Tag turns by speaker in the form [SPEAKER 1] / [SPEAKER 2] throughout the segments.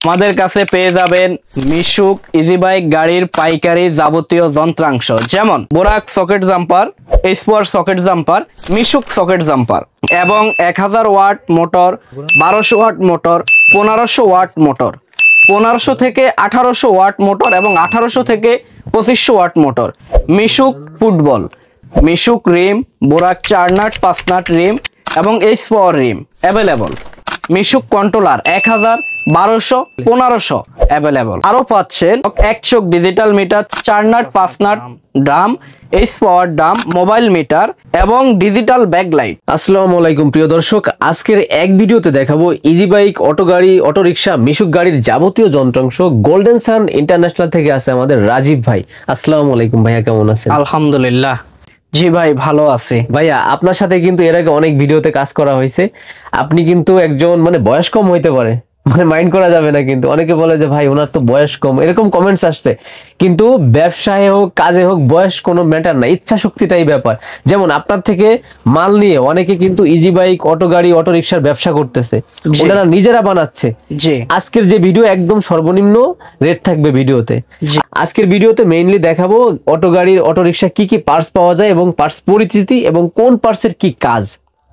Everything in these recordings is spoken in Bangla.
[SPEAKER 1] আমাদের কাছে পেয়ে যাবেন মিশুক ইজি বাইক গাড়ির পাইকারি যাবতীয় যন্ত্রাংশ, যেমন Borak socket jumper, spare socket jumper, Mishuk socket jumper এবং 1000 watt motor, 1200 watt motor, 1500 watt motor, 1500 থেকে 1800 ওয়াট মোটর এবং 1800 থেকে 2500 watt motor, Mishuk football, Mishuk rim, Borak 4 nut 5 nut rim এবং spare rim available, Mishuk controller 1000, 1200, 1500 available. আরো পাচ্ছেন এক চোখ digital meter, 4 nut 5 nut drum, power drum, mobile meter এবং ডিজিটাল ব্যাকলাইট।
[SPEAKER 2] আসসালামু আলাইকুম প্রিয় দর্শক, আজকের এক ভিডিওতে দেখাবো ইজি বাইক, অটো গাড়ি, অটো রিকশা, মিশুক গাড়ির যাবতীয় যন্ত্রাংশ। গোল্ডেন সান ইন্টারন্যাশনাল থেকে আছে আমাদের রাজীব ভাই। আসসালামু আলাইকুম ভাইয়া, কেমন আছেন?
[SPEAKER 1] আলহামদুলিল্লাহ, জি ভাই ভালো আছে।
[SPEAKER 2] ভাইয়া আপনার সাথে কিন্তু এর আগে অনেক ভিডিওতে কাজ করা হয়েছে। আপনি কিন্তু একজন বয়স কম হইতে পারে, মাইন্ড করা যাবে না, কিন্তু অনেকে বলে যে ভাই ওনার তো বয়স কম, এরকম কমেন্টস আসছে। কিন্তু ব্যবসায় হোক কাজে হোক বয়স কোনো ম্যাটার না, ইচ্ছা শক্তিটাই ব্যাপার। যেমন আপনার থেকে মাল নিয়ে অনেকে কিন্তু ইজি বাইক, অটো গাড়ি, অটো রিকশার ব্যবসা করতেছে, ওনারা নিজেরা বানাচ্ছে। আজকের যে ভিডিও একদম সর্বনিম্ন রেট থাকবে ভিডিওতে। আজকের ভিডিওতে মেইনলি দেখাবো অটো গাড়ির, অটো রিকশা কি কি পার্টস পাওয়া যায় এবং পার্টস পরিচিতি এবং কোন পার্টসের কি কাজ,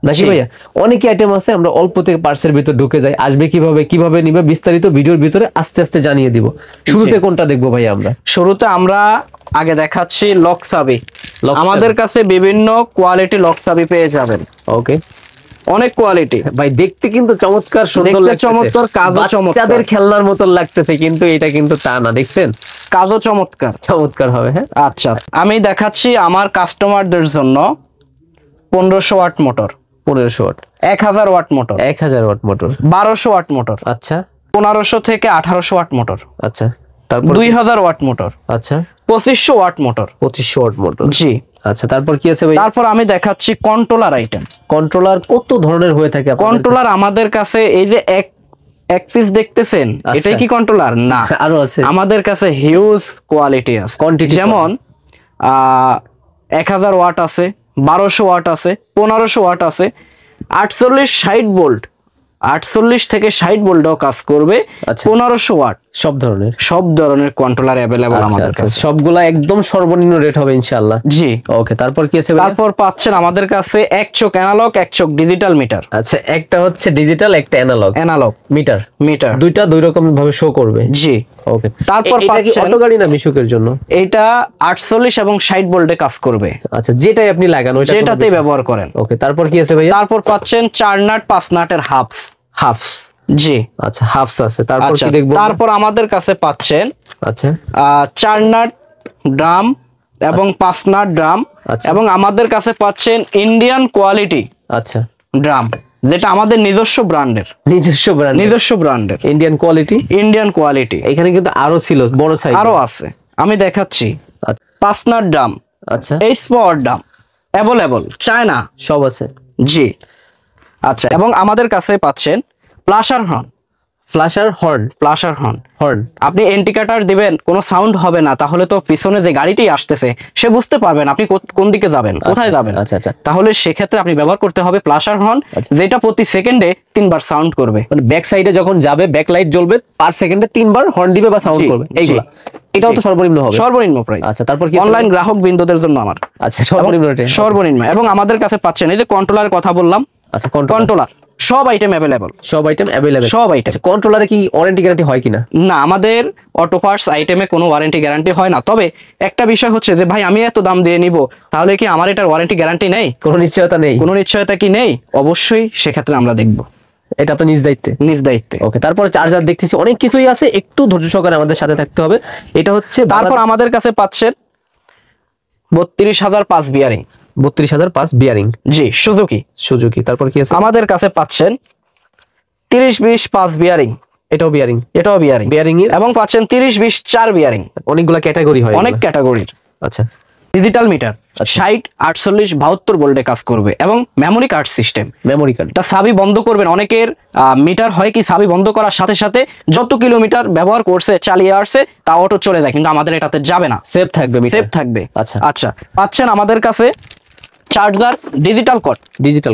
[SPEAKER 2] নাকি ভাইয়া? অনেক আইটেম আছে, আমরা অল্প থেকে পার্টসের ভিতর ঢুকে যাই। আসবে কিভাবে নিবে বিস্তারিত ভিডিওর ভিতরে আস্তে আস্তে জানিয়ে দিব। শুরুতে কোনটা দেখবো ভাইয়া?
[SPEAKER 1] শুরুতে আমরা আগে দেখাচ্ছি লক চাবি। আমাদের কাছে বিভিন্ন কোয়ালিটি লক চাবি পেয়ে যাবেন।
[SPEAKER 2] ওকে,
[SPEAKER 1] অনেক কোয়ালিটি
[SPEAKER 2] ভাই, দেখতে কিন্তু চমৎকার, সুন্দর লাগছে,
[SPEAKER 1] চমৎকার, কাজও চমৎকার,
[SPEAKER 2] বাচ্চাদের খেলনার মতো লাগতেছে, কিন্তু এটা কিন্তু তা না, দেখছেন?
[SPEAKER 1] কাজও চমৎকার
[SPEAKER 2] হবে। হ্যাঁ
[SPEAKER 1] আচ্ছা, আমি দেখাচ্ছি আমার কাস্টমারদের জন্য 1500 watt motor,
[SPEAKER 2] 1500 watt,
[SPEAKER 1] 1000 watt motor,
[SPEAKER 2] 1000 watt motor,
[SPEAKER 1] 1200 watt motor,
[SPEAKER 2] আচ্ছা,
[SPEAKER 1] 1500 থেকে 1800 ওয়াট মোটর,
[SPEAKER 2] আচ্ছা, তারপর
[SPEAKER 1] 2000 ওয়াট মোটর,
[SPEAKER 2] আচ্ছা,
[SPEAKER 1] 2500 ওয়াট মোটর,
[SPEAKER 2] 2500 ওয়াট মোটর।
[SPEAKER 1] জি
[SPEAKER 2] আচ্ছা, তারপর কি আছে ভাই?
[SPEAKER 1] তারপর আমি দেখাচ্ছি কন্ট্রোলার আইটেম।
[SPEAKER 2] কন্ট্রোলার কত ধরনের হয়ে থাকে?
[SPEAKER 1] কন্ট্রোলার আমাদের কাছে এই যে এক পিস দেখতেছেন, এটাই কি কন্ট্রোলার? না,
[SPEAKER 2] আরো আছে আমাদের
[SPEAKER 1] আমাদের কাছে হিউজ কোয়ালিটি আছে। যেমন 1000 ওয়াট আছে, 1200 ওয়াট আছে, 1500 ওয়াট আছে, 48, 60 ভোল্ট, 48 থেকে 60 ভোল্টও কাজ করবে, 1500 ওয়াট, সব ধরনের কন্ট্রোলার অ্যাভেলেবল আমাদের কাছে।
[SPEAKER 2] সবগুলা একদম সর্বনিম্ন রেট হবে ইনশাআল্লাহ।
[SPEAKER 1] জি
[SPEAKER 2] ওকে, তারপর কি আছে?
[SPEAKER 1] তারপর পাচ্ছেন আমাদের কাছে এক চোখ অ্যানালগ, এক চোখ ডিজিটাল মিটার।
[SPEAKER 2] আচ্ছা, একটা হচ্ছে ডিজিটাল, একটা অ্যানালগ মিটার। দুইটা দুই রকম ভাবে শো করবে।
[SPEAKER 1] জি
[SPEAKER 2] ওকে,
[SPEAKER 1] তারপর পাচ্ছেন
[SPEAKER 2] অটো গাড়ি না মিশুকের জন্য?
[SPEAKER 1] এটা 48 এবং 60 ভোল্টে কাজ করবে।
[SPEAKER 2] আচ্ছা, যেটাই আপনি লাগান
[SPEAKER 1] যেটাতেই ব্যবহার করেন।
[SPEAKER 2] ওকে, তারপর কি আছে ভাই?
[SPEAKER 1] তারপর পাচ্ছেন 4 নাট 5 নাটের হাফস। জি
[SPEAKER 2] আচ্ছা, হাফস আছে। তারপর কি দেখব?
[SPEAKER 1] তারপর আমাদের কাছে পাচ্ছেন
[SPEAKER 2] আচ্ছা
[SPEAKER 1] 4 নাট ড্রাম এবং 5 নাট ড্রাম এবং আমাদের কাছে পাচ্ছেন ইন্ডিয়ান কোয়ালিটি
[SPEAKER 2] আচ্ছা
[SPEAKER 1] ড্রাম, যেটা আমাদের নিজস্ব ব্র্যান্ডের ইন্ডিয়ান কোয়ালিটি।
[SPEAKER 2] এখানে কিন্তু আরো ছিল, বড় সাইজ
[SPEAKER 1] আরো আছে, আমি দেখাচ্ছি। 5 নাট ড্রাম,
[SPEAKER 2] আচ্ছা,
[SPEAKER 1] পাওয়ার ড্রাম অ্যাভেলেবল, চায়না
[SPEAKER 2] সব আছে।
[SPEAKER 1] জি আচ্ছা, এবং আমাদের কাছে পাচ্ছেন প্লাশার হর্ন। আপনি ইন্ডিকেটর দিবেন, কোনো সাউন্ড হবে না, তাহলে তো পিছনে যে গাড়িটি আসতেছে সে বুঝতে পারবেন আপনি কোন দিকে যাবেন, কোথায় যাবেন।
[SPEAKER 2] আচ্ছা,
[SPEAKER 1] তাহলে সেক্ষেত্রে আপনি ব্যবহার করতে হবে প্লাশার হর্ন, যেটা প্রতি সেকেন্ডে 3 বার সাউন্ড করবে।
[SPEAKER 2] ব্যাক সাইডে যখন যাবে ব্যাক লাইট জ্বলবে, পার সেকেন্ডে 3 বার হর্ন দিবে বা সাউন্ড করবে। এইগুলা এটাও তো সর্বনিম্ন প্রাইস। আচ্ছা, তারপর কি?
[SPEAKER 1] অনলাইন গ্রাহক বিন্দুদের জন্য আমার সর্বনিম্ন। এবং আমাদের কাছে পাচ্ছেন এই যে কন্ট্রোলারের কথা বললাম।
[SPEAKER 2] আচ্ছা,
[SPEAKER 1] কন্ট্রোলার সব আইটেম অ্যাভেলেবল। কন্ট্রোলারে
[SPEAKER 2] কি ওয়ারেন্টি গ্যারান্টি হয় কিনা?
[SPEAKER 1] না, আমাদের অটো পার্টস আইটেমে কোনো ওয়ারেন্টি গ্যারান্টি হয় না। তবে একটা বিষয় হচ্ছে যে ভাই আমি এত দাম দিয়ে নিব, তাহলে কি আমার এটার ওয়ারেন্টি গ্যারান্টি নেই?
[SPEAKER 2] কোনো নিশ্চয়তা
[SPEAKER 1] কি নেই? অবশ্যই, সেক্ষেত্রে আমরা দেখব।
[SPEAKER 2] এটা আপনার নিজ দায়িত্বে। ওকে, তারপর চার্জার দেখতেছি অনেক কিছুই আছে, একটু ধৈর্য সহকারে আমাদের সাথে থাকতে হবে। এটা হচ্ছে
[SPEAKER 1] তারপর আমাদের কাছে পাচ্ছেন 32005 বিয়ারিং।
[SPEAKER 2] 32005 বিয়ারিং,
[SPEAKER 1] জি সুজুকি। তারপর কি আছে? আমাদের কাছে পাচ্ছেন 3020 বিয়ারিং। এটাও বিয়ারিং এবং পাচ্ছেন 3020 বিয়ারিং।
[SPEAKER 2] অনেকগুলো ক্যাটাগরি হয়,
[SPEAKER 1] অনেক ক্যাটাগরির।
[SPEAKER 2] আচ্ছা,
[SPEAKER 1] ডিজিটাল মিটার 60, 48, 72 ভোল্টে কাজ করবে এবং মেমোরি কার্ড সিস্টেম। এটা চাবি বন্ধ করবেন। অনেকের মিটার হয় কি চাবি বন্ধ করার সাথে সাথে যত কিলোমিটার ব্যবহার করছে, চালিয়ে আসছে, তা অটো চলে যায়, কিন্তু আমাদের এটাতে যাবে না,
[SPEAKER 2] সেভ থাকবে।
[SPEAKER 1] আচ্ছা, পাচ্ছেন আমাদের কাছে charger, digital code, digital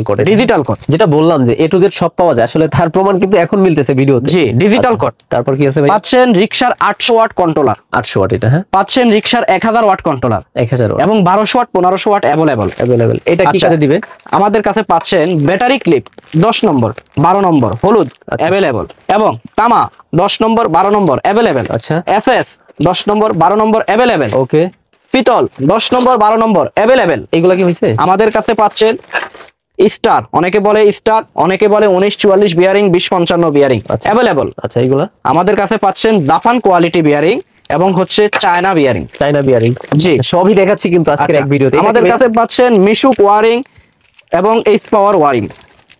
[SPEAKER 1] code
[SPEAKER 2] যেটা বললাম যে A to Z সব পাওয়া যায়, আসলে তার প্রমাণ কিন্তু এখন মিলতেছে ভিডিওতে।
[SPEAKER 1] জি, ডিজিটাল কোড।
[SPEAKER 2] তারপর কি আছে ভাই?
[SPEAKER 1] পাচ্ছেন রিকশার 800 ওয়াট কন্ট্রোলার,
[SPEAKER 2] 800 ওয়াট এটা, হ্যাঁ।
[SPEAKER 1] পাচ্ছেন রিকশার 1000 ওয়াট কন্ট্রোলার,
[SPEAKER 2] 1000 ওয়াট
[SPEAKER 1] এবং 1200 ওয়াট 1500 ওয়াট অ্যাভেলেবল।
[SPEAKER 2] এটা কি কাজে দিবে?
[SPEAKER 1] আমাদের কাছে পাচ্ছেন ব্যাটারি ক্লিপ 10 নম্বর 12 নম্বর হলুদ অ্যাভেলেবল, এবং তামা 10 নম্বর 12 নম্বর অ্যাভেলেবল।
[SPEAKER 2] আচ্ছা,
[SPEAKER 1] এফএস 10 নম্বর 12 নম্বর অ্যাভেলেবল।
[SPEAKER 2] ওকে।
[SPEAKER 1] পিতল 10 নম্বর 12 নম্বর অ্যাভেলেবল।
[SPEAKER 2] এগুলা কি হইছে?
[SPEAKER 1] আমাদের কাছে পাচ্ছেন স্টার, অনেকে বলে স্টার, অনেকে বলে 1944 বিয়ারিং, 2055 বিয়ারিং অ্যাভেলেবল।
[SPEAKER 2] আচ্ছা, এগুলা
[SPEAKER 1] আমাদের কাছে পাচ্ছেন জাপান কোয়ালিটি বিয়ারিং এবং হচ্ছে চায়না বিয়ারিং। জি,
[SPEAKER 2] সবই দেখাচ্ছি কিন্তু আজকের এক ভিডিওতে।
[SPEAKER 1] আমাদের কাছে পাচ্ছেন মিশুক ওয়ারিং এবং এইচ পাওয়ার ওয়ারিং,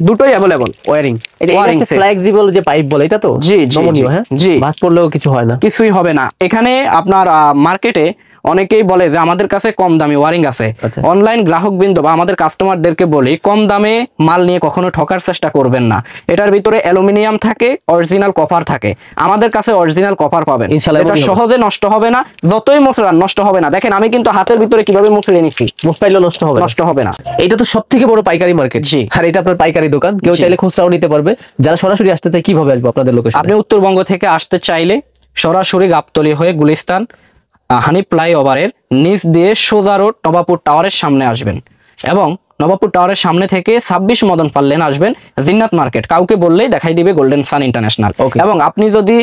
[SPEAKER 1] দুটোই অ্যাভেলেবল ওয়ারিং।
[SPEAKER 2] এটা হচ্ছে ফ্লেক্সিবল যে পাইপ বলে, এটা তো?
[SPEAKER 1] জি,
[SPEAKER 2] নমনীয়, হ্যাঁ।
[SPEAKER 1] জি,
[SPEAKER 2] ভাঁজ পড়লেও কিছু হয় না,
[SPEAKER 1] কিছুই হবে না। এখানে আপনার মার্কেটে অনেকেই বলে যে আমাদের কাছে কম দামি ওয়ারিং আছে। অনলাইন গ্রাহকবৃন্দ বা আমাদের কাস্টমারদেরকে বলি, কম দামে মাল নিয়ে কখনো ঠকার চেষ্টা করবেন না। এটার ভিতরে অ্যালুমিনিয়াম থাকে, অরিজিনাল কপার থাকে। আমাদের কাছে অরিজিনাল কপার পাবেন, এটা সহজে নষ্ট হবে না, যতই মশলা নষ্ট হবে না। দেখেন আমি কিন্তু হাতের ভিতরে কিভাবে মুছড়ে নিছি,
[SPEAKER 2] মুছাইলেও নষ্ট হবে না। এটা তো সবথেকে বড় পাইকারি মার্কেট।
[SPEAKER 1] জি,
[SPEAKER 2] আর এটা আপনার পাইকারি দোকান, কেউ চাইলে খুচরাও নিতে পারবে। যারা সরাসরি আসতে চায় কিভাবে আসবে আপনাদের লোকেশনে?
[SPEAKER 1] আপনি উত্তরবঙ্গ থেকে আসতে চাইলে সরাসরি গাবতলী হয়ে গুলিস্তান হানি ফ্লাইওভারের নিচ দিয়ে সোজা রোড নবাবপুর টাওয়ারের সামনে আসবেন, এবং নবাবপুর টাওয়ারের সামনে থেকে 26 মদন পাল্লেন আসবেন, জিন্নাত মার্কেট কাউকে বললেই দেখাই দিবে গোল্ডেন সান ইন্টারন্যাশনাল। এবং আপনি যদি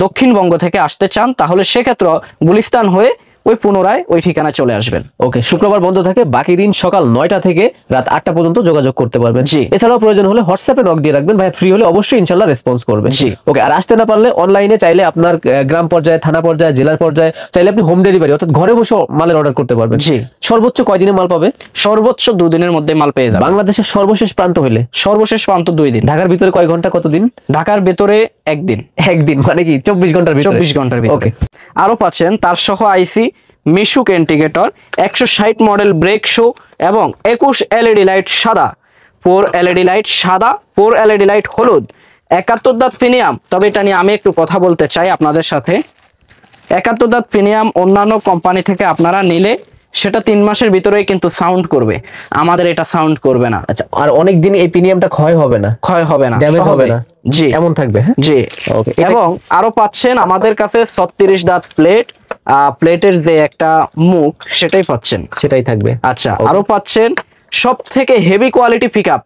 [SPEAKER 1] দক্ষিণবঙ্গ থেকে আসতে চান তাহলে সেক্ষেত্রে গুলিস্তান হয়ে ওই পুনরায় ওই ঠিকানা চলে আসবেন।
[SPEAKER 2] ওকে, শুক্রবার বন্ধ থাকে, বাকি দিন সকাল 9টা থেকে রাত 8টা পর্যন্ত যোগাযোগ করতে পারবেন।
[SPEAKER 1] জি,
[SPEAKER 2] এছাড়াও প্রয়োজন হলে হোয়াটসঅ্যাপে নক দিয়ে রাখবেন, ভাই ফ্রি হলে অবশ্যই ইনশাআল্লাহ রেসপন্স করবে।
[SPEAKER 1] জি,
[SPEAKER 2] ওকে। আর আসতে না পারলে অনলাইনে চাইলে আপনার গ্রাম পর্যায়ে, থানা পর্যায়ে, জেলার পর্যায়ে চাইলে আপনি হোম ডেলিভারি অর্থাৎ ঘরে বসে মালের অর্ডার করতে পারবেন।
[SPEAKER 1] জি,
[SPEAKER 2] সর্বোচ্চ কয়দিনে মাল পাবে?
[SPEAKER 1] সর্বোচ্চ 2 দিনের মধ্যে মাল পেয়ে যাবেন।
[SPEAKER 2] বাংলাদেশের সর্বশেষ প্রান্ত হইলে?
[SPEAKER 1] সর্বশেষ প্রান্ত 2 দিন।
[SPEAKER 2] ঢাকার ভিতরে কয় ঘন্টা, কতদিন?
[SPEAKER 1] ঢাকার ভিতরে একদিন।
[SPEAKER 2] একদিন মানে কি 24 ঘন্টার ভিতরে?
[SPEAKER 1] 24 ঘন্টার ভিতরে।
[SPEAKER 2] ওকে।
[SPEAKER 1] আরো পাচ্ছেন তার সহ আইসি, মিশুক ইন্ডিকেটর, 160 মডেল ব্রেক শো, এবং 21 এলইডি লাইট সাদা, 4 এলইডি লাইট সাদা, 4 এলইডি লাইট হলুদ, 71 দাঁত প্রিমিয়াম। তবে এটা নিয়ে আমি একটু কথা বলতে চাই আপনাদের সাথে। 71 দাঁত প্রিমিয়াম অন্যান্য কোম্পানি থেকে আপনারা নিলে সেটা 3 মাসের ভিতরেই কিন্তু সাউন্ড করবে, আমাদের এটা সাউন্ড করবে না।
[SPEAKER 2] আচ্ছা, আর অনেক দিন এই প্রিমিয়ামটা ক্ষয় হবে না, ড্যামেজ হবে না?
[SPEAKER 1] জি,
[SPEAKER 2] এমন থাকবে।
[SPEAKER 1] জি,
[SPEAKER 2] ওকে।
[SPEAKER 1] এবং আরো পাচ্ছেন আমাদের কাছে 36 দাঁত প্লেট, প্লেটের যে একটা মুখ সেটাই পাচ্ছেন,
[SPEAKER 2] সেটাই থাকবে।
[SPEAKER 1] আচ্ছা, আরো পাচ্ছেন সব থেকে heavy quality pickup,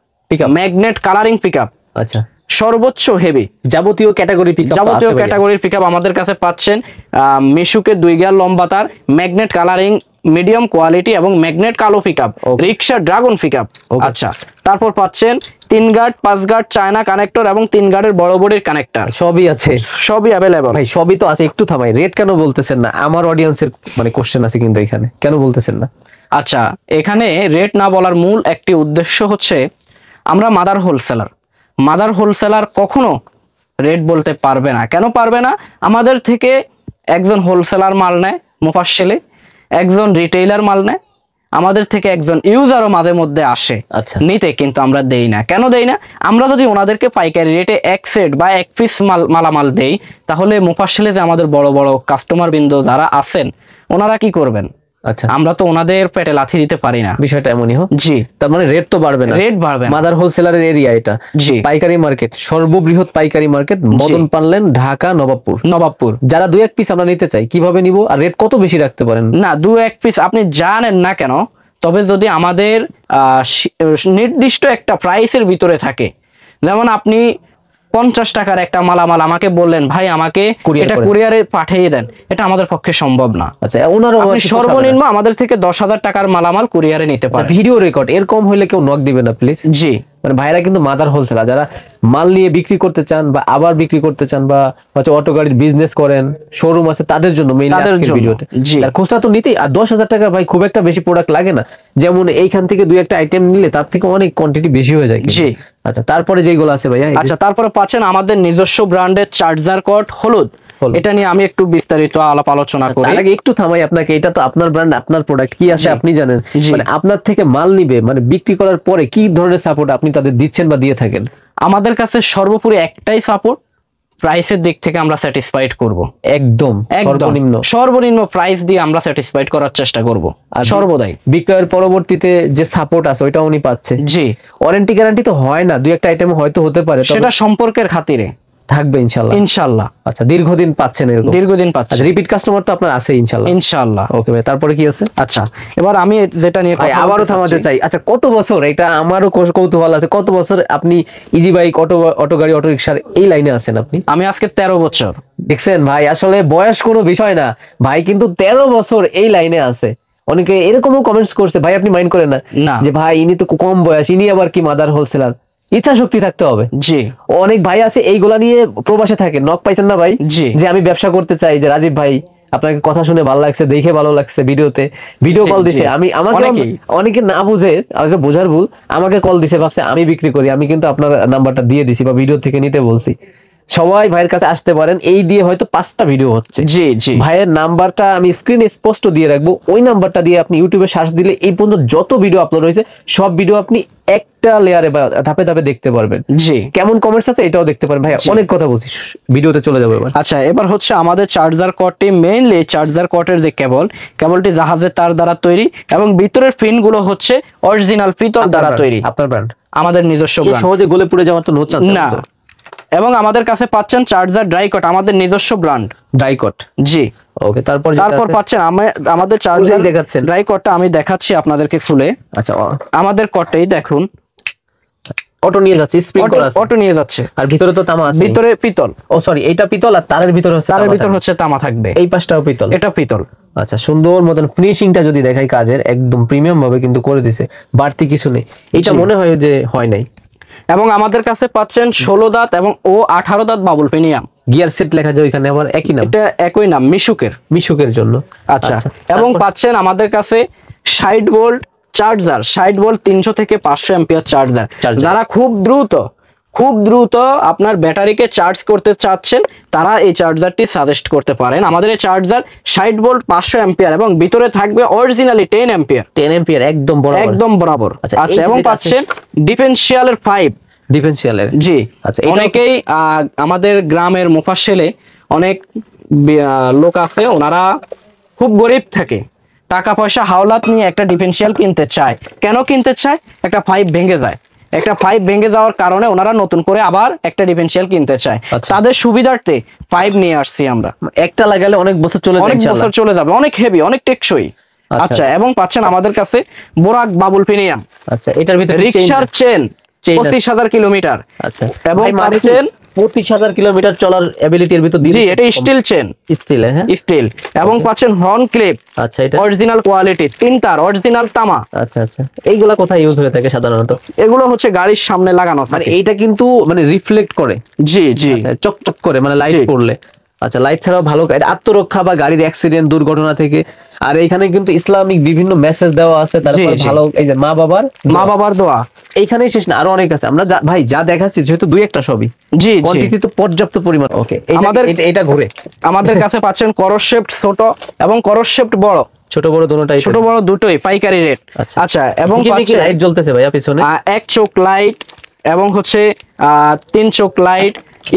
[SPEAKER 1] magnet colouring pickup.
[SPEAKER 2] আচ্ছা,
[SPEAKER 1] সর্বোচ্চ হেভি
[SPEAKER 2] যাবতীয় ক্যাটাগরির
[SPEAKER 1] পিকআপ আমাদের কাছে পাচ্ছেন। মিশুকে 2 গিয়ার লম্বা তার, ম্যাগনেট কালারিং, মিডিয়াম কোয়ালিটি, এবং ম্যাগনেট কালো পিকআপ, রিক্সা ড্রাগন পিকআপ। আচ্ছা, তারপর পাচ্ছেন 3 গার্ড 5 গার্ড চায়না কানেক্টর এবং 3 গার্ডের বড় বডির কানেক্টর,
[SPEAKER 2] সবই আছে,
[SPEAKER 1] সবই অ্যাভেলেবল।
[SPEAKER 2] ভাই সবই তো আছে। একটু থামাই, রেট কেন বলতেছেন না? আমার অডিয়েন্সের মানে কোশ্চেন আছে কিন্তু এখানে, কেন বলতেছেন না?
[SPEAKER 1] আচ্ছা, এখানে রেট না বলার মূল একটি উদ্দেশ্য হচ্ছে আমরা মাদার হোলসেলার কখনো রেট বলতে পারবে না। কেন পারবে না? আমাদের থেকে একজন হোলসেলার মাল নেয় মুফাসসিলে, একজন রিটেইলার মাল নেয়, আমাদের থেকে একজন ইউজারও মাঝে মধ্যে আসে নিতে, কিন্তু আমরা দেই না। কেন দেই না? আমরা যদি ওনাদেরকে পাইকারি রেটে 1 সেট বা 1 পিস মালামাল দেই, তাহলে মুফাসসিলে যে আমাদের বড় বড় কাস্টমার বৃন্দ যারা আছেন ওনারা কি করবেন?
[SPEAKER 2] আচ্ছা,
[SPEAKER 1] আমরা তো ওনাদের পেটে লাথি দিতে পারি না।
[SPEAKER 2] বিষয়টা এমনই হোক।
[SPEAKER 1] জি,
[SPEAKER 2] তার মানে রেট তো বাড়বে না,
[SPEAKER 1] রেট বাড়বে না।
[SPEAKER 2] মাদার হোলসেলারের এরিয়া এটা।
[SPEAKER 1] জি,
[SPEAKER 2] পাইকারি মার্কেট, সর্ববৃহৎ পাইকারি মার্কেট মদন পাল্লেন, ঢাকা নবাবপুর। যারা 2-1 পিস আমরা নিতে চাই কিভাবে নিব, আর রেট কত বেশি রাখতে পারেন?
[SPEAKER 1] না, 2-1 পিস আপনি জানেন না কেন, তবে যদি আমাদের নির্দিষ্ট একটা প্রাইসের ভিতরে থাকে, যেমন আপনি 50 টাকার একটা মালামাল আমাকে বললেন, ভাই আমাকে এটা কুরিয়ারে পাঠিয়ে দেন, এটা আমাদের পক্ষে সম্ভব না।
[SPEAKER 2] আচ্ছা, ওনারও
[SPEAKER 1] আপনি সর্বনিম্ন আমাদের থেকে 10,000 টাকার মালামাল কুরিয়ারে নিতে পারেন।
[SPEAKER 2] ভিডিও রেকর্ড এর কম হইলে কেউ নক দিবে না প্লিজ।
[SPEAKER 1] জি,
[SPEAKER 2] মানে ভাইরা কিন্তু মাদার হোলসেলার, যারা মাল নিয়ে বিক্রি করতে চান বা আবার বিক্রি করতে চান, বা হচ্ছে অটো গাড়ির বিজনেস করেন, শোরুম আছে, তাদের জন্য মেইনলি আজকের ভিডিওটা। আর খুচরা তো নিতেই, আর 10,000 টাকা ভাই খুব একটা বেশি প্রোডাক্ট লাগে না। যেমন এইখান থেকে 2-1টা আইটেম নিলে তার থেকে অনেক কোয়ান্টিটি বেশি হয়ে যায়।
[SPEAKER 1] জি,
[SPEAKER 2] আচ্ছা, তারপরে যেগুলো আছে ভাইয়া?
[SPEAKER 1] আচ্ছা, তারপরে পাচ্ছেন আমাদের নিজস্ব ব্র্যান্ডের চার্জার কর্ড হলুদ। এটা নিয়ে আমি একটু বিস্তারিত আলাপ আলোচনা করি।
[SPEAKER 2] তার আগে একটু থামাই আপনাকে, এটা তো আপনার ব্র্যান্ড, আপনার প্রোডাক্ট, কি আছে আপনি জানেন। মানে আপনার থেকে মাল নিবে, মানে বিক্রি করার পরে কি ধরনের সাপোর্ট আপনি তাদের দিচ্ছেন বা দিয়ে থাকেন?
[SPEAKER 1] আমাদের কাছে সর্বোপরি একটাই সাপোর্ট, প্রাইসের দিক থেকে আমরা স্যাটিসফাইড করব।
[SPEAKER 2] একদম
[SPEAKER 1] সর্বনিম্ন প্রাইস দিয়ে আমরা স্যাটিসফাইড করার চেষ্টা করব সর্বদাই।
[SPEAKER 2] বিক্রয়ের পরবর্তীতে যে সাপোর্ট আছে ওইটা উনি পাচ্ছে।
[SPEAKER 1] জি,
[SPEAKER 2] ওয়ারেন্টি গ্যারান্টি তো হয় না, দুই একটা আইটেম হয়তো হতে পারে,
[SPEAKER 1] সেটা সম্পর্কের খাতিরে
[SPEAKER 2] থাকবে ইনশাআল্লাহ।
[SPEAKER 1] ইনশাআল্লাহ।
[SPEAKER 2] আচ্ছা, দীর্ঘদিন পাচ্ছেন এরকম?
[SPEAKER 1] দীর্ঘদিন পাচ্ছেন।
[SPEAKER 2] রিপিট কাস্টমার তো আপনার আছে ইনশাআল্লাহ?
[SPEAKER 1] ইনশাআল্লাহ।
[SPEAKER 2] ওকে ভাই, তারপরে কি আছে?
[SPEAKER 1] আচ্ছা, এবার আমি যেটা নিয়ে
[SPEAKER 2] আবারও থামাতে চাই, আচ্ছা কত বছর, এটা আমারও কৌতূহল আছে, কত বছর আপনি ইজি বাইক, অটো গাড়ি, অটো রিকশার এই লাইনে আছেন আপনি?
[SPEAKER 1] আমি আজকে 13 বছর।
[SPEAKER 2] দেখছেন ভাই, আসলে বয়স কোনো বিষয় না ভাই, কিন্তু 13 বছর এই লাইনে আছে। অনেকে এরকমও কমেন্টস করছে, ভাই আপনি মাইন্ড করেন না যে ভাই ইনি তো কম বয়স, ইনি আবার কি মাদার হোলসেলার? ইচ্ছা শক্তি থাকতে হবে।
[SPEAKER 1] জি,
[SPEAKER 2] অনেক ভাই আছে এইগুলা নিয়ে প্রবাসে থাকে, নক পাইছেন না ভাই?
[SPEAKER 1] জি,
[SPEAKER 2] যে আমি ব্যবসা করতে চাই, যে রাজীব ভাই আপনাকে কথা শুনে ভালো লাগছে, দেখে ভালো লাগছে, ভিডিও কল দিছে, আমাকে অনেকে না বুঝে, বোঝার ভুল, আমাকে কল দিছে, ভাবছে আমি বিক্রি করি, আমি কিন্তু আপনার নাম্বারটা দিয়ে দিছি বা ভিডিও থেকে নিতে বলছি। সবাই ভাইয়ের কাছে আসতে পারেন, এই দিয়ে হয়তো 5টা ভিডিও হচ্ছে।
[SPEAKER 1] জি জি,
[SPEAKER 2] ভাইয়ের নাম্বারটা আমি স্ক্রিনে স্পষ্ট দিয়ে রাখবো, ওই নাম্বারটা দিয়ে আপনি ইউটিউবে সার্চ দিলে এই পর্যন্ত যত ভিডিও আপলোড হয়েছে সব ভিডিও আপনি একটা লেয়ারে বা ধাপে ধাপে দেখতে পারবেন।
[SPEAKER 1] জি,
[SPEAKER 2] কেমন কমেন্টস আছে এটাও দেখতে পারেন। ভাই অনেক কথা বলছি, ভিডিওতে চলে যাবে এবার।
[SPEAKER 1] আচ্ছা, এবার হচ্ছে আমাদের চার্জার কর্ডটি, মেইনলি চার্জার কর্ডের যে কেবলটি জাহাজের তার দ্বারা তৈরি এবং ভিতরের পিন গুলো হচ্ছে অরিজিনাল পিতল দ্বারা তৈরি।
[SPEAKER 2] আপনার ব্র্যান্ড?
[SPEAKER 1] আমাদের নিজস্ব ব্র্যান্ড।
[SPEAKER 2] সহজে গলে পড়ে যাওয়ার তো নো চান্স
[SPEAKER 1] না। এবং আমাদের কাছে পাচ্ছেন চার্জার ড্রাইকট, আমাদের নিজস্ব ব্র্যান্ড
[SPEAKER 2] ড্রাইকট।
[SPEAKER 1] জি,
[SPEAKER 2] ওকে। তারপর
[SPEAKER 1] পাচ্ছেন আমাদের চার্জার দেখাচ্ছেন ড্রাইকটটা, আমি দেখাচ্ছি আপনাদেরকে খুলে।
[SPEAKER 2] আচ্ছা,
[SPEAKER 1] আমাদের কটটাই দেখুন,
[SPEAKER 2] অটো নিয়ে যাচ্ছে, স্প্রিং করা আছে,
[SPEAKER 1] অটো নিয়ে যাচ্ছে,
[SPEAKER 2] আর ভিতরে তো তামা আছে,
[SPEAKER 1] ভিতরে পিতল।
[SPEAKER 2] ও সরি, এটা পিতল, আর তারের ভিতরে হচ্ছে
[SPEAKER 1] তামা থাকবে।
[SPEAKER 2] এই পাশটাও পিতল,
[SPEAKER 1] এটা পিতল।
[SPEAKER 2] আচ্ছা, সুন্দর মতন ফিনিশিংটা যদি দেখাই কাজের, একদম প্রিমিয়াম ভাবে কিন্তু করে দিছে, বাড়তি কিছু নেই, এটা মনে হয় যে হয় নাই।
[SPEAKER 1] এবং আমাদের কাছে পাচ্ছেন 16 দাঁত এবং 18 দাঁত বাবুল প্রিমিয়াম।
[SPEAKER 2] গিয়ার সেট লেখা যায় ওইখানে, আবার একই নাম?
[SPEAKER 1] এটা একই নাম, মিশুকের জন্য। আচ্ছা, এবং পাচ্ছেন আমাদের কাছে 60 ভোল্ট চার্জার, 60 ভোল্ট 300 থেকে 500 অ্যাম্পিয়ার চার্জার। যারা খুব দ্রুত আপনার ব্যাটারিকে চার্জ করতে চাচ্ছেন, তারা এই চার্জারটি সাজেস্ট করতে পারেন। আমাদের এই চার্জার 60 ভোল্ট 500 অ্যাম্পিয়ার এবং ভিতরে থাকবে অরিজিনালি 10 অ্যাম্পিয়ার একদম বরাবর। আচ্ছা, এবং পাচ্ছেন ডিফেন্সিয়ালের 5
[SPEAKER 2] ডিফেন্সিয়ালের।
[SPEAKER 1] জি, আচ্ছা, অনেকেই আমাদের গ্রামের মোফাশেলে অনেক লোক আছে, ওনারা খুব গরিব থাকে, টাকা পয়সা হাওলাত নিয়ে একটা ডিফেন্সিয়াল কিনতে চায়। কেন কিনতে চায়? একটা পাইপ ভেঙে যায়, একটা পাইপ ভেঙে যাওয়ার কারণে ওনারা নতুন করে আবার একটা ডিফেন্সিয়াল কিনতে চায়। তাদের সুবিধার্থে পাইপ নিয়ে আসছি আমরা।
[SPEAKER 2] একটা লাগালে অনেক বছর চলে যাবে,
[SPEAKER 1] অনেক হেভি, অনেক টেকসই। আচ্ছা, এবং পাচ্ছেন আমাদের কাছে বোরাক বাবুল প্রিমিয়াম।
[SPEAKER 2] আচ্ছা, এটার ভিতরে
[SPEAKER 1] রিকশার চেন 25,000 কিলোমিটার।
[SPEAKER 2] আচ্ছা,
[SPEAKER 1] এবং পাচ্ছেন
[SPEAKER 2] 25,000 কিলোমিটার চলার এবিলিটির ভিতর
[SPEAKER 1] জি, এটা স্টিল চেন, স্টিল। এবং পাচ্ছেন হর্ন ক্লিপ।
[SPEAKER 2] আচ্ছা, এটা
[SPEAKER 1] অরিজিনাল কোয়ালিটি, 3 তার অরিজিনাল তামা।
[SPEAKER 2] আচ্ছা, এইগুলা কোথায় ইউজ হয়ে থাকে সাধারণত?
[SPEAKER 1] এগুলো হচ্ছে গাড়ির সামনে লাগানো থাকে।
[SPEAKER 2] মানে এইটা কিন্তু মানে রিফ্লেক্ট করে,
[SPEAKER 1] জি,
[SPEAKER 2] চকচক করে, মানে লাইট পড়লে। আচ্ছা, লাইট ছাড়াও ভালো আত্মরক্ষা বা গাড়ির অ্যাক্সিডেন্ট, দুর্ঘটনা থেকে। আর এইখানে কিন্তু ইসলামিক বিভিন্ন মেসেজ দেওয়া আছে, তারপর ভালো এই যে মা বাবার দোয়া, এইখানেই শেষ না, আরো অনেক আছে। আমরা ভাই যা দেখাচ্ছি যেহেতু দুই একটা ছবি, জি, কোয়ান্টিটি তো পর্যাপ্ত পরিমাণ। ওকে, আমাদের এটা ঘুরে আমাদের
[SPEAKER 1] কাছে পাচ্ছেন করস শেফট ছোট এবং করস শেফট বড়,
[SPEAKER 2] ছোট বড় দুটোই
[SPEAKER 1] পাইকারি রেট। আচ্ছা, এবং
[SPEAKER 2] লাইট জ্বলতেছে ভাইয়া পিছনে,
[SPEAKER 1] 1 চোখ লাইট এবং হচ্ছে 3 চোখ লাইট,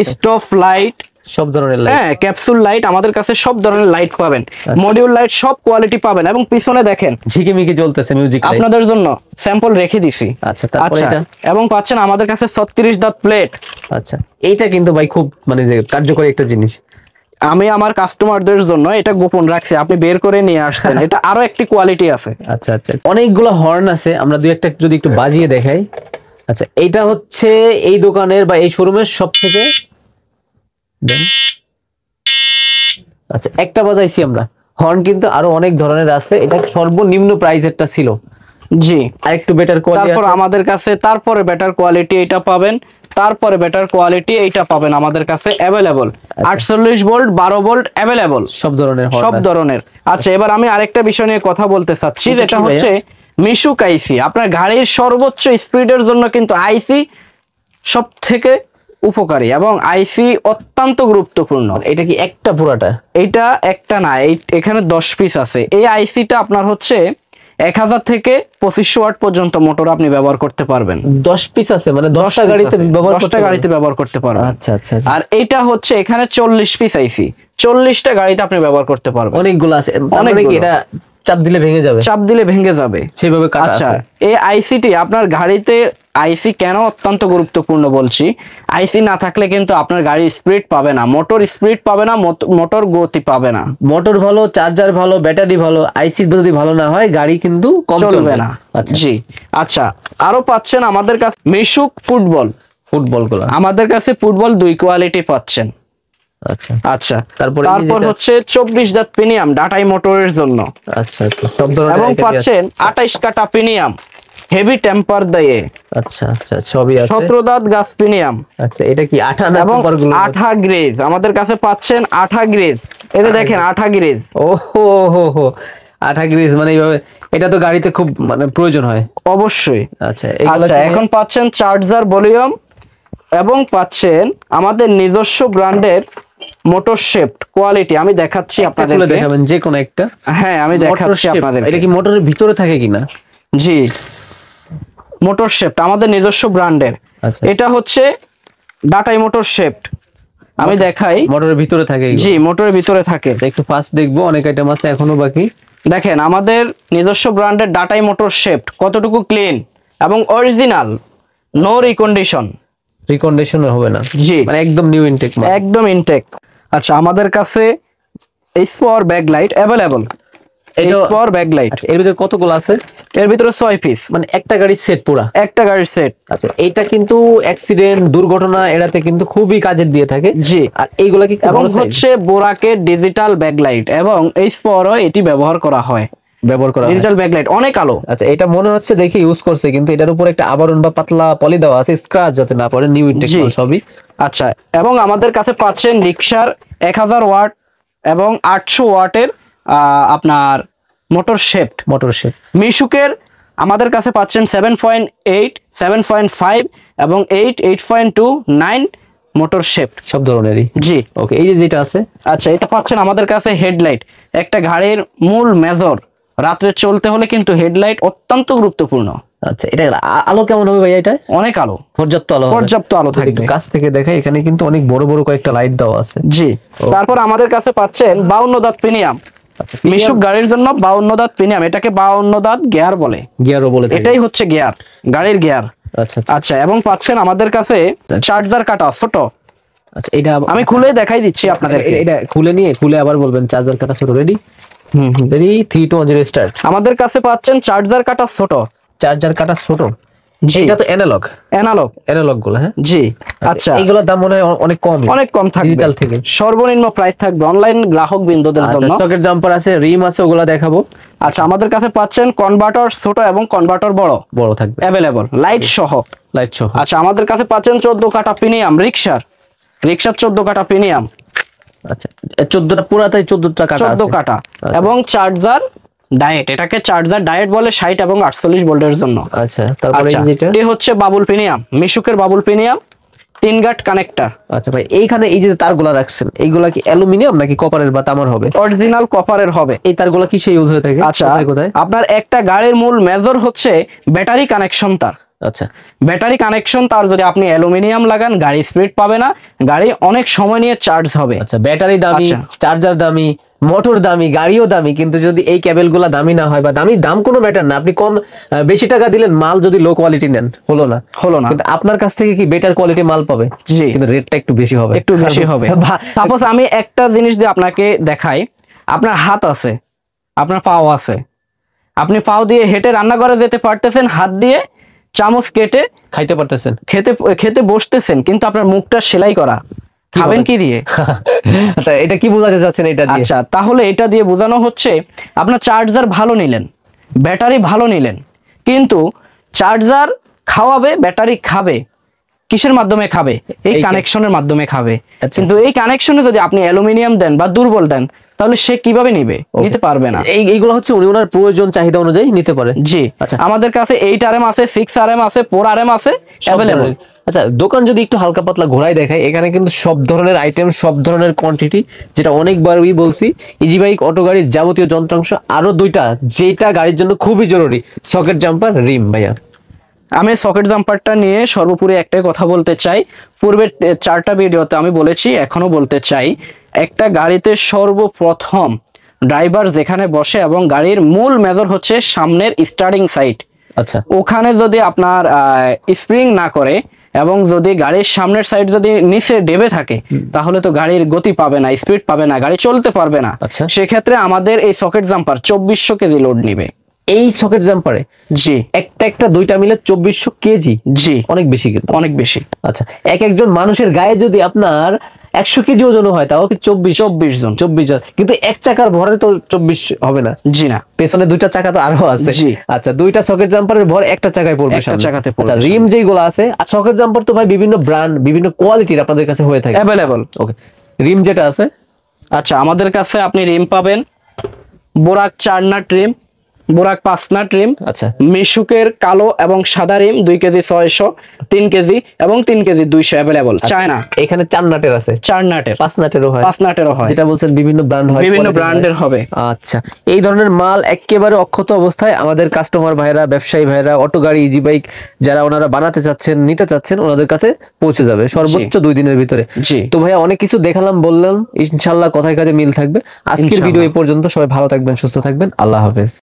[SPEAKER 1] স্টপ লাইট,
[SPEAKER 2] সব ধরনের লাইট,
[SPEAKER 1] হ্যাঁ, ক্যাপসুল লাইট, আমাদের কাছে সব ধরনের লাইট পাবেন, মডিউল লাইট, সব কোয়ালিটি পাবেন। এবং পিছনে দেখেন
[SPEAKER 2] ঝিকিমিকি জ্বলতেছে মিউজিক লাইট,
[SPEAKER 1] আপনাদের জন্য স্যাম্পল রেখে দিছি।
[SPEAKER 2] আচ্ছা, তারপর এটা,
[SPEAKER 1] এবং পাচ্ছেন আমাদের কাছে 36 দাঁত প্লেট।
[SPEAKER 2] আচ্ছা, এইটা কিন্তু ভাই খুব মানে কার্যকরী একটা জিনিস।
[SPEAKER 1] আমি আমার কাস্টমারদের জন্য এটা গোপন রাখছি, আপনি বের করে নিয়ে আসছেন, এটা আরো একটি কোয়ালিটি আছে।
[SPEAKER 2] আচ্ছা, অনেকগুলো হর্ন আছে, আমরা দুই একটা যদি একটু বাজিয়ে দেখাই। আচ্ছা, এইটা হচ্ছে এই দোকানের বা এই শোরুমের সব থেকে, আচ্ছা একটা বাজাইছি আমরা। হর্ন কিন্তু আরো অনেক ধরনের আছে, এটা সর্বনিম্ন প্রাইসেরটা ছিল।
[SPEAKER 1] জি,
[SPEAKER 2] আরেকটু বেটার কোয়ালিটি,
[SPEAKER 1] তারপর আমাদের কাছে তারপরে বেটার কোয়ালিটি এটা পাবেন, তারপরে বেটার কোয়ালিটি এইটা পাবেন আমাদের কাছে अवेलेबल। 48 ভোল্ট 12 ভোল্ট अवेलेबल,
[SPEAKER 2] সব ধরনের।
[SPEAKER 1] আচ্ছা, এবার আমি আরেকটা বিষয় নিয়ে কথা বলতে চাচ্ছি, যেটা হচ্ছে মিশুক আইসি। আপনার গাড়ির সর্বোচ্চ স্পিডের জন্য কিন্তু আইসি সব থেকে উপকারী এবং আইসি অত্যন্ত গুরুত্বপূর্ণ।
[SPEAKER 2] এটা কি একটা পুরাটা?
[SPEAKER 1] এটা একটা না, এখানে 10 পিস আছে। এই আইসিটা আপনার হচ্ছে 1000 থেকে 2500 ওয়াট পর্যন্ত মোটর আপনি ব্যবহার করতে পারবেন।
[SPEAKER 2] 10 পিস আছে, মানে 10টা গাড়িতে ব্যবহার করতে
[SPEAKER 1] 10টা গাড়িতে ব্যবহার করতে পারবেন।
[SPEAKER 2] আচ্ছা আচ্ছা।
[SPEAKER 1] আর এটা হচ্ছে এখানে 40 পিস আইসি, 40টা গাড়িতে আপনি ব্যবহার করতে পারবেন।
[SPEAKER 2] অনেকগুলো আছে, অনেক। এটা চাপ দিলে ভেঙে যাবে? চাপ
[SPEAKER 1] দিলে ভেঙে যাবে,
[SPEAKER 2] সেভাবে কাটা আছে।
[SPEAKER 1] আচ্ছা, এই আইসিটি আপনার গাড়িতে, আইসি কেন অত্যন্ত গুরুত্বপূর্ণ বলছি, আইসি না থাকলে কিন্তু আপনার গাড়ি স্পিড পাবে না, মোটর স্পিড পাবে না, মোটর গতি পাবে না।
[SPEAKER 2] মোটর ভালো, চার্জার ভালো, ব্যাটারি ভালো, আইসি যদি ভালো না হয় গাড়ি কিন্তু কম চলবে না।
[SPEAKER 1] জি আচ্ছা, আরো পাচ্ছেন আমাদের কাছে মিশুক ফুটবল, আমাদের কাছে ফুটবল 2 কোয়ালিটি পাচ্ছেন।
[SPEAKER 2] আচ্ছা
[SPEAKER 1] আচ্ছা, তারপর হচ্ছে 24 দাঁত প্রিমিয়াম ডাটাই মোটরের জন্য।
[SPEAKER 2] আচ্ছা, সব ধরনের।
[SPEAKER 1] এবং পাচ্ছেন 28 কাটা প্রিমিয়াম হেভি টেম্পার দিয়ে।
[SPEAKER 2] আচ্ছা আচ্ছা, সবই আছে।
[SPEAKER 1] 17 দাঁত গাছ প্রিমিয়াম।
[SPEAKER 2] আচ্ছা, এটা কি আঠা না সুপারগুলো?
[SPEAKER 1] আঠা গ্রেজ, আমাদের কাছে পাচ্ছেন আঠা গ্রেজ। এটা দেখেন আঠা গ্রেজ।
[SPEAKER 2] ওহো হো হো, আঠা গ্রেজ মানে এইভাবে, এটা তো গাড়িতে খুব মানে প্রয়োজন হয়
[SPEAKER 1] অবশ্যই।
[SPEAKER 2] আচ্ছা,
[SPEAKER 1] এখন পাচ্ছেন চার্জার ভলিউম এবং পাচ্ছেন আমাদের নিজস্ব ব্র্যান্ডের মোটর শেফট কোয়ালিটি। আমি দেখাচ্ছি আপনাদের,
[SPEAKER 2] দেখাবেন যে কোন একটা?
[SPEAKER 1] হ্যাঁ, আমি দেখাচ্ছি আপনাদের।
[SPEAKER 2] এটা কি মোটরের ভিতরে থাকে কিনা?
[SPEAKER 1] জি, মোটর শেফট আমাদের নিজস্ব ব্র্যান্ডের। এটা হচ্ছে ডাটাই মোটর শেফট। আমি দেখাই,
[SPEAKER 2] মোটরের ভিতরে থাকে।
[SPEAKER 1] জি, মোটরের ভিতরে থাকে।
[SPEAKER 2] একটু ফাস্ট দেখবো, অনেক আইটেম আছে এখনো বাকি।
[SPEAKER 1] দেখেন আমাদের নিজস্ব ব্র্যান্ডের ডাটাই মোটর শেফট কতটুকু ক্লিন এবং অরিজিনাল, নো রিকন্ডিশন
[SPEAKER 2] হবে না।
[SPEAKER 1] জি,
[SPEAKER 2] মানে একদম নিউ ইনটেক,
[SPEAKER 1] একদম ইনটেক। আচ্ছা, আমাদের কাছে স্পর ব্যাকলাইট अवेलेबल। স্পর ব্যাকলাইট,
[SPEAKER 2] এর ভিতরে কতগুলো আছে?
[SPEAKER 1] এর ভিতরে 6 পিস,
[SPEAKER 2] মানে একটা গাড়ির সেট, পুরো
[SPEAKER 1] একটা গাড়ির সেট।
[SPEAKER 2] আচ্ছা, এটা কিন্তু অ্যাক্সিডেন্ট দুর্ঘটনা এড়াতে কিন্তু খুবই কাজে দিয়ে থাকে।
[SPEAKER 1] জি,
[SPEAKER 2] আর এইগুলা কি
[SPEAKER 1] এবং হচ্ছে বোরাকের ডিজিটাল ব্যাকলাইট, এবং এই স্পরও এটি ব্যবহার করা হয়। ডিজিটাল ব্যাকলাইট অনেক আলো।
[SPEAKER 2] আচ্ছা, এটা মনে হচ্ছে দেখে ইউজ করছে, কিন্তু এটার উপর একটা আবরণ বা পাতলা পলি দেওয়া আছে, স্ক্র্যাচ যাতে না পড়ে, নিউ ইনটেক সবই।
[SPEAKER 1] আচ্ছা, এবং আমাদের কাছে পাচ্ছেন রিকশার 1000 ওয়াট এবং 800 ওয়াটের আপনার মোটর শেফট। মিশুকের আমাদের কাছে পাচ্ছেন 7.8, 7.5 এবং 8, 8.2, 9 মোটর শেফট
[SPEAKER 2] সব ধরনেরই।
[SPEAKER 1] জি,
[SPEAKER 2] ওকে। এই যে যেটা আছে,
[SPEAKER 1] আচ্ছা, এটা পাচ্ছেন আমাদের কাছে হেডলাইট। একটা গাড়ির মূল মেজর, রাত্রে চলতে হলে কিন্তু হেডলাইট অত্যন্ত গুরুত্বপূর্ণ।
[SPEAKER 2] আচ্ছা, এটা আলো কেমন হবে ভাই? এটা অনেক আলো, পর্যাপ্ত আলো থাকবে। কাছ থেকে দেখাই, এখানে কিন্তু অনেক বড় বড় কয়েকটা লাইট দেওয়া আছে।
[SPEAKER 1] জি, তারপর আমাদের কাছে পাচ্ছেন 52 দাঁত প্রিমিয়াম। মিশুক গাড়ির জন্য 52 দাঁত প্রিমিয়াম, এটাকে 52 দাঁত গিয়ার বলে। এটাই হচ্ছে গিয়ার, গাড়ির গিয়ার। আচ্ছা, এবং পাচ্ছেন আমাদের কাছে চার্জার কাটা ছোট।
[SPEAKER 2] আচ্ছা, এটা
[SPEAKER 1] আমি খুলে দেখাই দিচ্ছি আপনাদের।
[SPEAKER 2] এটা খুলে আবার বলবেন। চার্জার কাটা ছোট, রেডি? Ready, 3 2 1 0 start.
[SPEAKER 1] আমাদের কাছে পাচ্ছেন চার্জার কাটা ছোট।
[SPEAKER 2] এটা তো অ্যানালগ গুলো। হ্যাঁ, জি।
[SPEAKER 1] আচ্ছা,
[SPEAKER 2] এইগুলোর দাম মনে হয় অনেক কম থাকবে
[SPEAKER 1] ডিজিটাল থেকে। সর্বনিম্ন প্রাইস থাকবে অনলাইন গ্রাহক বিন্দুদের জন্য।
[SPEAKER 2] সকেট জাম্পার আছে, রিম আছে, ওগুলা দেখাবো।
[SPEAKER 1] আচ্ছা, আমাদের কাছে পাচ্ছেন কনভার্টার ছোট এবং কনভার্টার বড় থাকবে अवेलेबल, লাইট সহ। আচ্ছা, আমাদের কাছে পাচ্ছেন 14 কাটা প্রিমিয়াম রিকশার 14 কাটা প্রিমিয়াম।
[SPEAKER 2] আচ্ছা, 14টা পুরাটাই 14 কাটা
[SPEAKER 1] এবং চার্জার ডায়েট, এটাকে চার্জার ডায়েট বলে, 60 এবং 48 ভোল্টের জন্য।
[SPEAKER 2] আচ্ছা, তারপরে
[SPEAKER 1] এই হচ্ছে বাবুল প্রিমিয়াম, মিশুকের বাবুল প্রিমিয়াম 3 গাট কানেক্টর।
[SPEAKER 2] আচ্ছা ভাই, এইখানে এই যে তারগুলা রাখছেন, এইগুলা কি অ্যালুমিনিয়াম নাকি কপারের বা তামার হবে?
[SPEAKER 1] অরিজিনাল কপারের হবে।
[SPEAKER 2] এই তারগুলা কিসে ইউজ হয়ে থাকে?
[SPEAKER 1] আচ্ছা, আপনার একটা গাড়ির মূল মেজর হচ্ছে ব্যাটারি কানেকশন তার।
[SPEAKER 2] আচ্ছা,
[SPEAKER 1] ব্যাটারি কানেকশন তার যদি আপনি অ্যালুমিনিয়াম লাগান, গাড়ি স্পিড পাবে না, গাড়ি অনেক সময় নিয়ে চার্জ হবে।
[SPEAKER 2] আচ্ছা, ব্যাটারি দামি, চার্জার দামি, মোটর দামি, গাড়িও দামি, কিন্তু যদি এই কেবলগুলা দামি না হয় বা দাম কোনো ম্যাটার না, আপনি কম বেশি টাকা দিলেন, মাল যদি লো কোয়ালিটি নেন হলো না। কিন্তু আপনার কাছ থেকে কি বেটার কোয়ালিটি মাল পাবে, কিন্তু রেটটা একটু বেশি হবে।
[SPEAKER 1] সাপোজ আমি একটা জিনিস দিয়ে আপনাকে দেখাই, আপনার হাত আছে, আপনার পাও আছে, আপনি পাও দিয়ে হেঁটে রান্না করে যেতে পারতেছেন, হাত দিয়ে চামচ কেটে
[SPEAKER 2] খাইতে পারতেছেন,
[SPEAKER 1] খেতে বসতেছেন, কিন্তু আপনার মুখটা সেলাই করা, খাবেন কি দিয়ে?
[SPEAKER 2] আচ্ছা, এটা কি বোঝাতে চাচ্ছেন এটা দিয়ে?
[SPEAKER 1] আচ্ছা, তাহলে এটা দিয়ে বোঝানো হচ্ছে আপনার চার্জার ভালো নিলেন, ব্যাটারি ভালো নিলেন, কিন্তু চার্জার খাওয়াবে, ব্যাটারি খাবে, কিসের মাধ্যমে খাবে? এই
[SPEAKER 2] এই
[SPEAKER 1] কানেকশনের মাধ্যমে খাবে।
[SPEAKER 2] আচ্ছা।
[SPEAKER 1] কিন্তু এই কানেকশনে যদি আপনি অ্যালুমিনিয়াম দেন বা দুর্বল দেন, তাহলে সে কিভাবে নিবে? নিতে পারবে না।
[SPEAKER 2] এইগুলো হচ্ছে উনি ওনার প্রয়োজন চাহিদা অনুযায়ী নিতে পারে।
[SPEAKER 1] জি,
[SPEAKER 2] আচ্ছা।
[SPEAKER 1] আমাদের কাছে 8RM আছে, 6RM আছে, 4RM আছে, অ্যাভেলেবল।
[SPEAKER 2] আচ্ছা, দোকান যদি একটু হালকা পাতলা ঘোরায় দেখায়, এখানে কিন্তু সব ধরনের আইটেম, সব ধরনের কোয়ান্টিটি, যেটা অনেকবারই বলছি, ইজি বাইক অটো গাড়ির যাবতীয় যন্ত্রাংশ, আরো দুইটা যেটা গাড়ির জন্য খুবই জরুরি, সকেট জাম্পার, রিম। ভাইয়া
[SPEAKER 1] আমি সকেট জাম্পারটা নিয়ে সর্বোপরি একটাই কথা বলতে চাই, পূর্বের 4টা ভিডিওতে আমি বলেছি, এখনো বলতে চাই, একটা গাড়িতে সর্বপ্রথম ড্রাইভার যেখানে বসে এবং গাড়ির মূল মেজর হচ্ছে সামনের স্টার্টিং সাইড।
[SPEAKER 2] আচ্ছা,
[SPEAKER 1] ওখানে যদি আপনার স্প্রিং না করে এবং যদি গাড়ির সামনের সাইড যদি নিচে ডেবে থাকে, তাহলে তো গাড়ির গতি পাবে না, স্পিড পাবে না, গাড়ি চলতে পারবে না।
[SPEAKER 2] আচ্ছা।
[SPEAKER 1] সেক্ষেত্রে আমাদের এই সকেট জাম্পার 2400 কেজি লোড নিবে।
[SPEAKER 2] এই সকেট জাম্পারে
[SPEAKER 1] জি,
[SPEAKER 2] একটা দুইটা মিলে 2400 কেজি।
[SPEAKER 1] জি,
[SPEAKER 2] অনেক বেশি কিন্তু।
[SPEAKER 1] অনেক বেশি।
[SPEAKER 2] আচ্ছা, একজন মানুষের গায়ে যদি আপনার 100 কেজি ওজন হয়, তাও কি 24
[SPEAKER 1] জন।
[SPEAKER 2] 24 জন, কিন্তু এক চাকার ভরে তো 24 হবে না।
[SPEAKER 1] জি না,
[SPEAKER 2] পেছনে দুইটা চাকা তো আরো আছে।
[SPEAKER 1] জি।
[SPEAKER 2] আচ্ছা, দুইটা সকেট জাম্পারের ভর একটা চাকায় পড়বে,
[SPEAKER 1] একটা চাকাতে পড়বে।
[SPEAKER 2] আচ্ছা, রিম যেগুলো আছে, আর সকেট জাম্পার তো ভাই বিভিন্ন ব্র্যান্ড, বিভিন্ন কোয়ালিটির আপনাদের কাছে হয়ে থাকে,
[SPEAKER 1] অ্যাভেলেবল।
[SPEAKER 2] ওকে, রিম যেটা আছে,
[SPEAKER 1] আচ্ছা, আমাদের কাছে আপনি রিম পাবেন বোরাক 4 নাট রিম, বোরাক 5 নাট রিম,
[SPEAKER 2] আচ্ছা,
[SPEAKER 1] মিশুকের কালো এবং সাদা রিম 2 কেজি 600, 3 কেজি এবং 3 কেজি 200 অ্যাভেলেবল। চায়না
[SPEAKER 2] এখানে 4 নাটের আছে,
[SPEAKER 1] 4 নাটের,
[SPEAKER 2] 5 নাটেরও হয়,
[SPEAKER 1] 5 নাটেরও হয়,
[SPEAKER 2] যেটা বলছেন বিভিন্ন ব্র্যান্ড হয়,
[SPEAKER 1] বিভিন্ন
[SPEAKER 2] quality
[SPEAKER 1] ব্র্যান্ডের
[SPEAKER 2] হয়।
[SPEAKER 1] হবে।
[SPEAKER 2] আচ্ছা, এই ধরনের মাল একেবারে অক্ষত অবস্থায় আমাদের কাস্টমার ভাইরা, ব্যবসায়ী ভাইরা, অটো গাড়ি, ইজি বাইক যারা ওনারা বানাতে চাচ্ছেন, নিতে চাচ্ছেন, ওনাদের কাছে পৌঁছে যাবে সর্বোচ্চ 2 দিনের ভিতরে।
[SPEAKER 1] জি।
[SPEAKER 2] তো ভাইয়া অনেক কিছু দেখালাম, বললাম, ইনশাআল্লাহ কথায় কাজে মিল থাকবে। আজকের
[SPEAKER 1] ইনশাআল্লাহ।
[SPEAKER 2] ভিডিও এই পর্যন্ত। সবাই ভালো থাকবেন, সুস্থ থাকবেন, আল্লাহ হাফেজ।